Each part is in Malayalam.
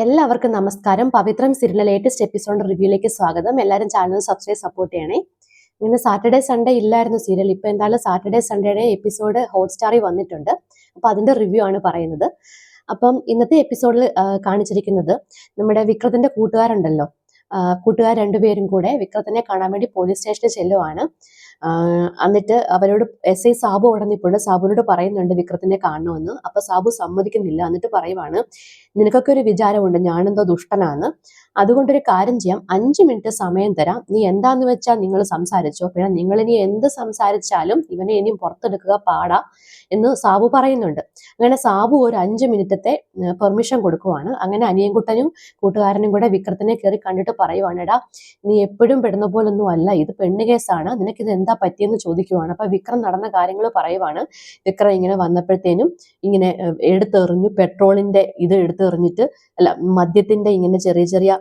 എല്ലാവർക്കും നമസ്കാരം. പവിത്രം സീരിയലിലെ ലേറ്റസ്റ്റ് എപ്പിസോഡ് റിവ്യൂയിലേക്ക് സ്വാഗതം. എല്ലാവരും ചാനൽ സബ്സ്ക്രൈബ് സപ്പോർട്ട് ചെയ്യണേ. ഇന്ന് സാറ്റർഡേ സൺഡേ ഇല്ലായിരുന്നു സീരിയൽ. ഇപ്പൊ എന്തായാലും സാറ്റർഡേ സൺഡേയുടെ എപ്പിസോഡ് ഹോട്ട്സ്റ്റാറിൽ വന്നിട്ടുണ്ട്. അപ്പൊ അതിന്റെ റിവ്യൂ ആണ് പറയുന്നത്. അപ്പം ഇന്നത്തെ എപ്പിസോഡിൽ കാണിച്ചിരിക്കുന്നത് നമ്മുടെ വിക്രത്തിന്റെ കൂട്ടുകാരുണ്ടല്ലോ, കൂട്ടുകാർ രണ്ടുപേരും കൂടെ വിക്രത്തിനെ കാണാൻ വേണ്ടി പോലീസ് സ്റ്റേഷനിൽ ചെല്ലുവാണ്. എന്നിട്ട് അവരോട് എസ് ഐ സാബു അവിടെ നിൽപ്പുണ്ട്. സാബുവിനോട് പറയുന്നുണ്ട് വിക്രത്തിനെ കാണണമെന്ന്. അപ്പൊ സാബു സമ്മതിക്കുന്നില്ല. എന്നിട്ട് പറയുവാണ്, നിനക്കൊക്കെ ഒരു വിചാരമുണ്ട് ഞാനെന്തോ ദുഷ്ടനാന്ന്. അതുകൊണ്ടൊരു കാര്യം ചെയ്യാം, 5 മിനിറ്റ് സമയം തരാം, നീ എന്താന്ന് വെച്ചാൽ നിങ്ങൾ സംസാരിച്ചോ, പിന്നെ നിങ്ങൾ ഇനി എന്ത് സംസാരിച്ചാലും ഇവനെ ഇനിയും പുറത്തെടുക്കുക പാടാ എന്ന് സാബു പറയുന്നുണ്ട്. അങ്ങനെ സാബു ഒരു 5 മിനിറ്റത്തെ പെർമിഷൻ കൊടുക്കുവാണ്. അങ്ങനെ അനിയൻകുട്ടനും കൂട്ടുകാരനും കൂടെ വിക്രത്തിനെ കയറി കണ്ടിട്ട് പറയുവാണ്, എടാ നീ എപ്പോഴും പെടുന്ന പോലൊന്നും അല്ല, ഇത് പെണ്ണ് കേസാണ്, നിനക്കിത് എന്താ പറ്റിയെന്ന് ചോദിക്കുവാണ്. അപ്പൊ വിക്രം നടന്ന കാര്യങ്ങൾ പറയുവാണ്. വിക്രം ഇങ്ങനെ വന്നപ്പോഴത്തേനും ഇങ്ങനെ എടുത്തെറിഞ്ഞു, പെട്രോളിന്റെ ഇത് എടുത്തെറിഞ്ഞിട്ട്, അല്ല മദ്യത്തിന്റെ ഇങ്ങനെ ചെറിയ ചെറിയ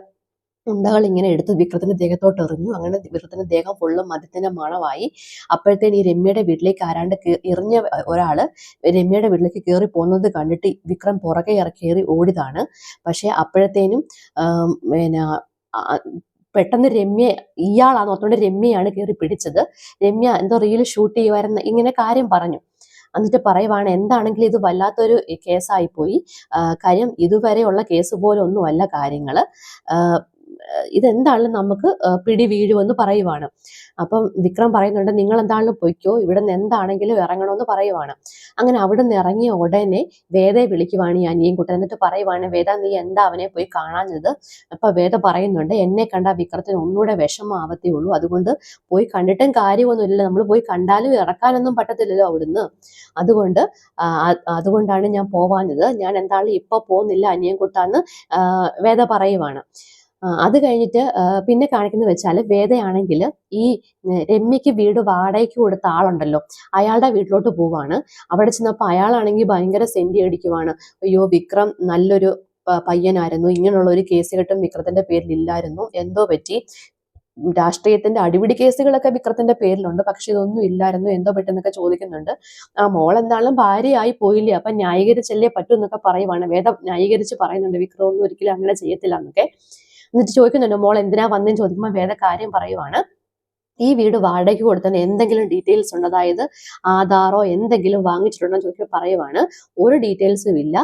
ഉണ്ടകൾ ഇങ്ങനെ എടുത്ത് വിക്രത്തിന്റെ ദേഹത്തോട്ട് എറിഞ്ഞു. അങ്ങനെ വിക്രത്തിന്റെ ദേഹം ഫുള്ളും മദ്യത്തിന്റെ മണമായി. അപ്പോഴത്തേന് ഈ രമ്യയുടെ വീട്ടിലേക്ക് ആരാണ്ട് എറിഞ്ഞ ഒരാള് രമ്യയുടെ വീട്ടിലേക്ക് കയറി പോകുന്നത് കണ്ടിട്ട് വിക്രം പുറകെ കയറി ഓടിയതാണ്. പക്ഷെ അപ്പോഴത്തേനും പിന്നെ പെട്ടെന്ന് രമ്യ, ഇയാളാന്ന് ഓർത്തുകൊണ്ട് രമ്യയാണ് കയറി പിടിച്ചത്. രമ്യ എന്തോ റീൽ ഷൂട്ട് ചെയ്യുമായിരുന്ന ഇങ്ങനെ കാര്യം പറഞ്ഞു. എന്നിട്ട് പറയുവാണ്, എന്താണെങ്കിലും ഇത് വല്ലാത്തൊരു കേസായിപ്പോയി, കാര്യം ഇതുവരെയുള്ള കേസ് പോലെ ഒന്നുമല്ല കാര്യങ്ങള്, ഇതെന്താണെങ്കിലും നമുക്ക് പിടി വീഴുമെന്ന് പറയുവാണ്. അപ്പം വിക്രം പറയുന്നുണ്ട്, നിങ്ങൾ എന്താണെങ്കിലും പൊയ്ക്കോ, ഇവിടെ നിന്ന് എന്താണെങ്കിലും ഇറങ്ങണമെന്ന് പറയുവാണ്. അങ്ങനെ അവിടെ നിന്ന് ഇറങ്ങിയ ഉടനെ വേദയെ വിളിക്കുവാണ് ഈ അനിയൻകുട്ടൻ. എന്നിട്ട് പറയുവാണ്, വേദ നീ എന്താ അവനെ പോയി കാണാഞ്ഞത്? അപ്പൊ വേദ പറയുന്നുണ്ട്, എന്നെ കണ്ട വിക്രത്തിന് ഒന്നുകൂടെ വിഷമാവത്തേ ഉള്ളൂ, അതുകൊണ്ട് പോയി കണ്ടിട്ടും കാര്യമൊന്നുമില്ല, നമ്മൾ പോയി കണ്ടാലും ഇറക്കാനൊന്നും പറ്റത്തില്ലല്ലോ അവിടുന്ന്, അതുകൊണ്ടാണ് ഞാൻ പോവാഞ്ഞത്, ഞാൻ എന്തായാലും ഇപ്പൊ പോകുന്നില്ല അനിയൻകുട്ടാന്ന് വേദ പറയുവാണ്. അത് കഴിഞ്ഞിട്ട് പിന്നെ കാണിക്കുന്നത് വെച്ചാൽ വേദയാണെങ്കിൽ ഈ രമ്യക്ക് വീട് വാടകയ്ക്ക് കൊടുത്ത ആളുണ്ടല്ലോ, അയാളുടെ വീട്ടിലോട്ട് പോവാണ്. അവിടെ ചെന്നപ്പോൾ അയാളാണെങ്കിൽ ഭയങ്കര സെന്റി അടിക്കുവാണ്. അയ്യോ വിക്രം നല്ലൊരു പയ്യനായിരുന്നു, ഇങ്ങനെയുള്ള ഒരു കേസ് കെട്ടും വിക്രത്തിന്റെ പേരിൽ ഇല്ലായിരുന്നു, എന്തോ പറ്റി, രാഷ്ട്രീയത്തിന്റെ അടിപിടി കേസുകളൊക്കെ വിക്രത്തിന്റെ പേരിലുണ്ട്, പക്ഷെ ഇതൊന്നും ഇല്ലായിരുന്നു, എന്തോ പറ്റുന്നൊക്കെ ചോദിക്കുന്നുണ്ട്. മോൾ എന്താണെങ്കിലും ഭാര്യയായി പോയില്ലേ, അപ്പൊ ന്യായീകരിച്ചല്ലേ പറ്റൂ എന്നൊക്കെ പറയുവാണ്. വേദ ന്യായീകരിച്ച് പറയുന്നുണ്ട്, വിക്രം ഒന്നും ഒരിക്കലും അങ്ങനെ ചെയ്യത്തില്ല എന്നൊക്കെ. എന്നിട്ട് ചോദിക്കുന്നുണ്ട്, മോൾ എന്തിനാ വന്നേന്ന് ചോദിക്കുമ്പോൾ വേറെ കാര്യം പറയുവാണ്, ഈ വീട് വാടകയ്ക്ക് കൊടുത്തതിന് എന്തെങ്കിലും ഡീറ്റെയിൽസ് ഉണ്ട്, അതായത് ആധാറോ എന്തെങ്കിലും വാങ്ങിച്ചിട്ടുണ്ടോ എന്ന് ചോദിക്കുമ്പോൾ പറയുവാണ്, ഒരു ഡീറ്റെയിൽസും ഇല്ല,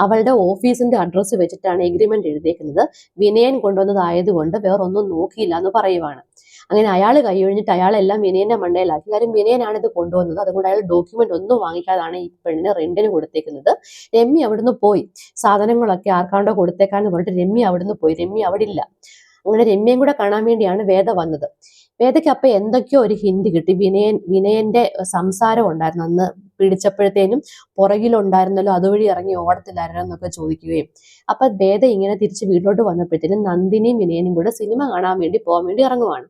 അവളുടെ ഓഫീസിന്റെ അഡ്രസ്സ് വെച്ചിട്ടാണ് എഗ്രിമെന്റ് എഴുതിയേക്കുന്നത്, വിനയൻ കൊണ്ടുവന്നതായതുകൊണ്ട് വേറൊന്നും നോക്കിയില്ല എന്ന് പറയുവാണ്. അങ്ങനെ അയാൾ കൈയൊഴിഞ്ഞിട്ട് അയാളെല്ലാം വിനയന്റെ മണ്ടയിലാക്കി. കാര്യം വിനയനാണ് ഇത് കൊണ്ടുവന്നത്, അതുകൊണ്ട് അയാൾ ഡോക്യുമെന്റ് ഒന്നും വാങ്ങിക്കാതാണ് ഈ പെണ്ണിന് റെന്റിന് കൊടുത്തേക്കുന്നത്. രമ്യ അവിടുന്ന് പോയി, സാധനങ്ങളൊക്കെ ആർക്കാണ്ടോ കൊടുത്തേക്കാന്ന് പറഞ്ഞിട്ട് രമ്യ അവിടുന്ന് പോയി. രമ്യ അവിടെ ഇല്ല. അങ്ങനെ രമ്യയും കൂടെ കാണാൻ വേണ്ടിയാണ് വേദ വന്നത്. വേദയ്ക്ക് അപ്പൊ എന്തൊക്കെയോ ഒരു ഹിന്റ് കിട്ടി. വിനയന്റെ സംസാരം ഉണ്ടായിരുന്നു അന്ന് പിടിച്ചപ്പോഴത്തേനും, പുറകിലുണ്ടായിരുന്നല്ലോ, അതുവഴി ഇറങ്ങി ഓടത്തില്ലായിരുന്നു എന്നൊക്കെ ചോദിക്കുകയും. അപ്പൊ വേദ ഇങ്ങനെ തിരിച്ച് വീട്ടിലോട്ട് വന്നപ്പോഴത്തേനും നന്ദിനിയും വിനയനും കൂടെ സിനിമ കാണാൻ വേണ്ടി പോകാൻ വേണ്ടി ഇറങ്ങുവാണ്.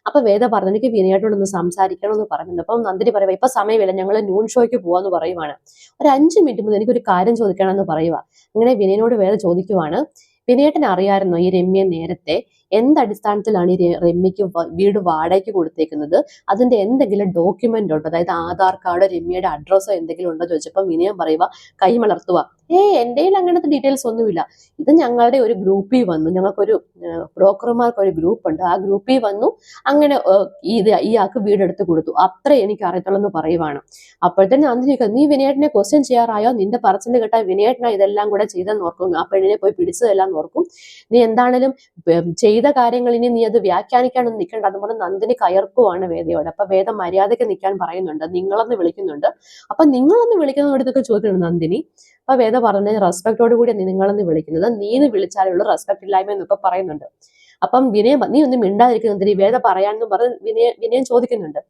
അപ്പൊ വേദ പറഞ്ഞു, എനിക്ക് വിനയോടൊന്ന് സംസാരിക്കണം എന്ന് പറയുന്നുണ്ട്. അപ്പം നന്ദിനി പറയുക, ഇപ്പൊ സമയമില്ല, ഞങ്ങൾ നൂൺ ഷോയ്ക്ക് പോവാന്ന് പറയുവാണ്. ഒരു 5 മിനിറ്റ് മുതൽ എനിക്കൊരു കാര്യം ചോദിക്കണമെന്ന് പറയുക. അങ്ങനെ വിനയനോട് വേദ ചോദിക്കുവാണ്, വിനയേട്ടൻ അറിയാമായിരുന്നോ ഈ രമ്യ നേരത്തെ എന്തടിസ്ഥാനത്തിലാണ് ഈ രമ്യക്ക് വീട് വാടകയ്ക്ക് കൊടുത്തേക്കുന്നത്, അതിന്റെ എന്തെങ്കിലും ഡോക്യുമെന്റ് ഉണ്ടോ, അതായത് ആധാർ കാർഡോ രമ്യയുടെ അഡ്രസ്സോ എന്തെങ്കിലും ഉണ്ടോ ചോദിച്ചപ്പോൾ വിനയം പറയുക, കൈ മലർത്തുക, എൻ്റെ അങ്ങനത്തെ ഡീറ്റെയിൽസ് ഒന്നുമില്ല, ഇത് ഞങ്ങളുടെ ഒരു ഗ്രൂപ്പിൽ വന്നു, ഞങ്ങൾക്കൊരു ബ്രോക്കർമാർക്ക് ഒരു ഗ്രൂപ്പ് ഉണ്ട്, ആ ഗ്രൂപ്പിൽ വന്നു, അങ്ങനെ ഇയാൾക്ക് വീടെടുത്ത് കൊടുത്തു, അത്ര എനിക്ക് അറിയത്തുള്ളൂ എന്ന് പറയുവാണ്. അപ്പോഴത്തേന് നന്ദിനി ചോദിക്കുക, നീ വിനയേട്ടനെ ക്വസ്റ്റ്യൻ ചെയ്യാറായോ, നിന്റെ പറച്ചിൽ കേട്ടാൽ വിനയേട്ടനാ ഇതെല്ലാം കൂടെ ചെയ്തെന്ന് ഓർക്കും, ആ പെണ്ണിനെ പോയി പിടിച്ചതെല്ലാം ഓർക്കും, നീ എന്താണേലും ചെയ്ത കാര്യങ്ങൾ ഇനി നീ അത് വ്യാഖ്യാനിക്കാനൊന്നും നിൽക്കേണ്ട, അതുപോലെ നന്ദിനി കയർക്കുവാണ് വേദയോട്. അപ്പൊ വേദ മര്യാദയ്ക്ക് നിൽക്കാൻ പറയുന്നുണ്ട്, നിങ്ങളെന്ന് വിളിക്കുന്നുണ്ട്. അപ്പൊ നിങ്ങളെന്ന് വിളിക്കുന്നതോടത്തൊക്കെ ചോദിക്കുന്നുണ്ട് നന്ദിനി. അപ്പൊ വേദ പറഞ്ഞ റെസ്പെക്ടോട് കൂടി നിങ്ങളെന്ന് വിളിക്കുന്നത്, നീന്ന് വിളിച്ചാലേ ഉള്ളൂ റെസ്പെക്ട് ഇല്ലായ്മ എന്നൊക്കെ പറയുന്നുണ്ട്. അപ്പം വിനയം, നീ ഒന്നും മിണ്ടാതിരിക്കുന്നുണ്ട്, വേദ പറയാനെന്ന് പറഞ്ഞ് വിനയം ചോദിക്കുന്നുണ്ട്.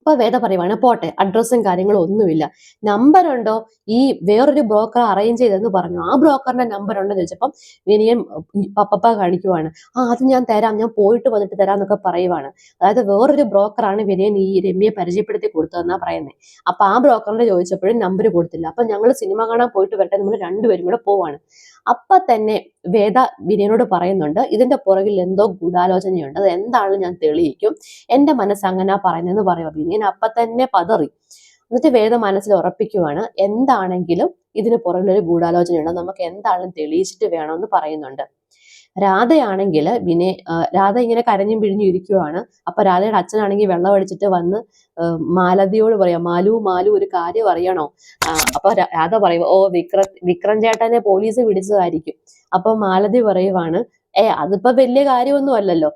അപ്പൊ വേദ പറയുവാണ്, പോട്ടെ, അഡ്രസ്സും കാര്യങ്ങളും ഒന്നുമില്ല, നമ്പർ ഉണ്ടോ, ഈ വേറൊരു ബ്രോക്കർ അറേഞ്ച് ചെയ്തെന്ന് പറഞ്ഞു, ആ ബ്രോക്കറിന്റെ നമ്പർ ഉണ്ടോ ചോദിച്ചപ്പം വിനയം പപ്പ കാണിക്കുവാണ്. അത് ഞാൻ തരാം, ഞാൻ പോയിട്ട് വന്നിട്ട് തരാം എന്നൊക്കെ പറയുവാണ്. അതായത് വേറൊരു ബ്രോക്കറാണ് വിനയൻ ഈ രമ്യയെ പരിചയപ്പെടുത്തി കൊടുത്തതെന്നാ പറയുന്നത്. അപ്പൊ ആ ബ്രോക്കറിന്റെ ചോദിച്ചപ്പോഴും നമ്പർ കൊടുത്തില്ല. അപ്പൊ ഞങ്ങൾ സിനിമ കാണാൻ പോയിട്ട് വരട്ടെ, നമ്മൾ രണ്ടുപേരും കൂടെ പോവാണ്. അപ്പൊ തന്നെ വേദ വിനയനോട് പറയുന്നുണ്ട്, ഇതിന്റെ പുറകിൽ എന്തോ ഗൂഢാലോചനയുണ്ട്, അത് എന്താണെന്ന് ഞാൻ തെളിയിക്കും, എന്റെ മനസ്സ് അങ്ങനെ പറയുന്നതെന്ന് പറയുക. വിനയൻ അപ്പൊ തന്നെ പതറി. എന്നിട്ട് വേദ മനസ്സിൽ ഉറപ്പിക്കുവാണ്, എന്താണെങ്കിലും ഇതിന് പുറകിലൊരു ഗൂഢാലോചനയുണ്ട്, നമുക്ക് എന്താണെന്ന് തെളിയിച്ചിട്ട് വേണമെന്ന് പറയുന്നുണ്ട്. രാധയാണെങ്കിൽ രാധ ഇങ്ങനെ കരഞ്ഞും പിഴിഞ്ഞും ഇരിക്കുവാണ്. അപ്പൊ രാധയുടെ അച്ഛനാണെങ്കിൽ വെള്ളം അടിച്ചിട്ട് വന്ന് മാലതിയോട് പറയാം, മാലു മാലു ഒരു കാര്യം അറിയണോ? അപ്പൊ രാധ പറയും, ഓ വിക്രം ചേട്ടനെ പോലീസ് പിടിച്ചതായിരിക്കും. അപ്പൊ മാലതി പറയുവാണ്, അതിപ്പോ വലിയ കാര്യമൊന്നും അല്ലല്ലോ.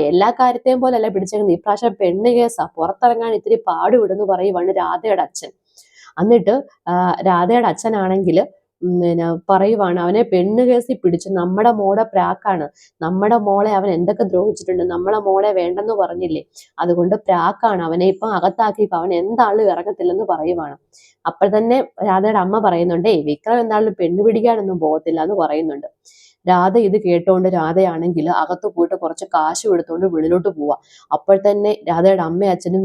എല്ലാ കാര്യത്തെയും പോലല്ല പിടിച്ചേക്കുന്നത്, ഇപ്രാവശ്യം പെണ്ണ് കേസാ, പുറത്തിറങ്ങാൻ ഇത്തിരി പാടുവിടുന്നു പറയുവാണ് രാധയുടെ അച്ഛൻ. എന്നിട്ട് രാധയുടെ അച്ഛനാണെങ്കിൽ പിന്നെ പറയുവാണ്, അവനെ പെണ്ണ് കേസിൽ പിടിച്ചു, നമ്മുടെ മോടെ പ്രാക്കാണ്, നമ്മുടെ മോളെ അവൻ എന്തൊക്കെ ദ്രോഹിച്ചിട്ടുണ്ട്, നമ്മളെ മോളെ വേണ്ടെന്ന് പറഞ്ഞില്ലേ, അതുകൊണ്ട് പ്രാക്കാണ്, അവനെ ഇപ്പം അകത്താക്കിയപ്പോ അവൻ എന്താളും ഇറങ്ങത്തില്ലെന്ന് പറയുവാണ്. അപ്പോൾ തന്നെ രാധയുടെ അമ്മ പറയുന്നുണ്ട്, വിക്രം എന്താളും പെണ്ണ് പിടിക്കാനൊന്നും പോകത്തില്ല എന്ന് പറയുന്നുണ്ട്. രാധ ഇത് കേട്ടോണ്ട് രാധയാണെങ്കിൽ അകത്ത് പോയിട്ട് കുറച്ച് കാശ് എടുത്തോണ്ട് വെളിയിലോട്ട് പോവാ. അപ്പോൾ തന്നെ രാധയുടെ അമ്മയും അച്ഛനും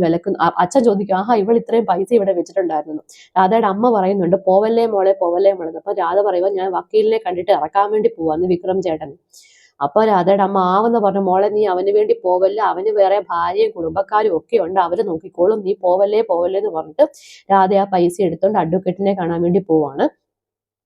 അച്ഛൻ ചോദിക്കും, ഇവൾ ഇത്രയും പൈസ ഇവിടെ വെച്ചിട്ടുണ്ടായിരുന്നു. രാധയുടെ അമ്മ പറയുന്നുണ്ട്, പോവല്ലേ മോളെ പോവല്ലേ മോളെ. അപ്പൊ രാധ പറയുക, ഞാൻ വക്കീലിനെ കണ്ടിട്ട് ഇറക്കാൻ വേണ്ടി പോവാന്ന് വിക്രം ചേട്ടൻ. അപ്പൊ രാധയുടെ അമ്മ ആവെന്ന് പറഞ്ഞു, മോളെ നീ അവന് വേണ്ടി പോവല്ല, അവന് വേറെ ഭാര്യയും കുടുംബക്കാരും ഒക്കെ ഉണ്ട്, അവര് നോക്കിക്കോളും, നീ പോവല്ലേ പോവല്ലേ എന്ന് പറഞ്ഞിട്ട് രാധ ആ പൈസ എടുത്തോണ്ട് അഡ്വക്കേറ്റിനെ കാണാൻ വേണ്ടി പോവാണ്.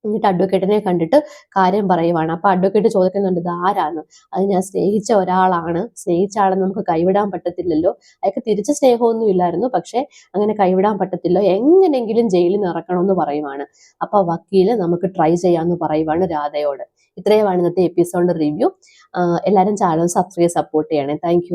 എന്നിട്ട് അഡ്വക്കേറ്റിനെ കണ്ടിട്ട് കാര്യം പറയുവാണ്. അപ്പൊ അഡ്വക്കേറ്റ് ചോദിക്കുന്നുണ്ട്, ഇത് ആരാന്ന്? അത് ഞാൻ സ്നേഹിച്ച ഒരാളാണ്, സ്നേഹിച്ച ആളെ നമുക്ക് കൈവിടാൻ പറ്റത്തില്ലല്ലോ, അയാൾക്ക് തിരിച്ച് സ്നേഹമൊന്നും ഇല്ലായിരുന്നു, പക്ഷെ അങ്ങനെ കൈവിടാൻ പറ്റത്തില്ലോ, എങ്ങനെങ്കിലും ജയിലിൽ നിന്ന് ഇറക്കണമെന്ന് പറയുവാണ്. അപ്പൊ വക്കീല് നമുക്ക് ട്രൈ ചെയ്യാമെന്ന് പറയുവാണ് രാധയോട്. ഇത്രയുമാണ് ഇന്നത്തെ എപ്പിസോഡിന്റെ റിവ്യൂ. എല്ലാവരും ചാനൽ സബ്സ്ക്രൈബ് സപ്പോർട്ട് ചെയ്യണേ. താങ്ക്